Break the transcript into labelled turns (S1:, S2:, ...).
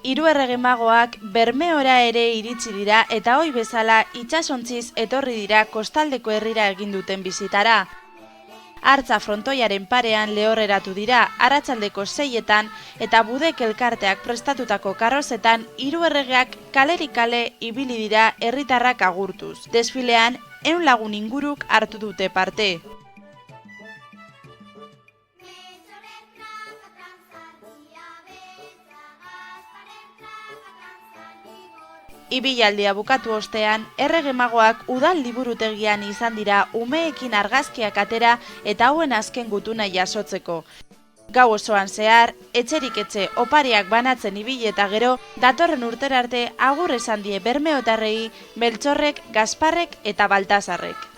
S1: Hiru errege magoak Bermeora ere iritsi dira eta ohi bezala itsasontziz etorri dira kostaldeko herrira egin duten bisitara. Artza frontoiaren parean lehorreratu dira arratsaldeko 6etan eta Budek elkarteak prestatutako karrozetan hiru erregeak kalerik kale ibili dira herritarrak agurtuz. Desfilean 100 lagun inguruk hartu dute parte. Ibilaldia bukatu ostean, errege magoak udal liburutegian izan dira umeekin argazkiak atera eta hauen azken gutuna jasotzeko. Gau osoan zehar, etxerik etxe opariak banatzen ibili eta gero, datorren urtera arte agur esan die bermeotarrei Meltxorrek, Gasparrek eta Baltasarrek.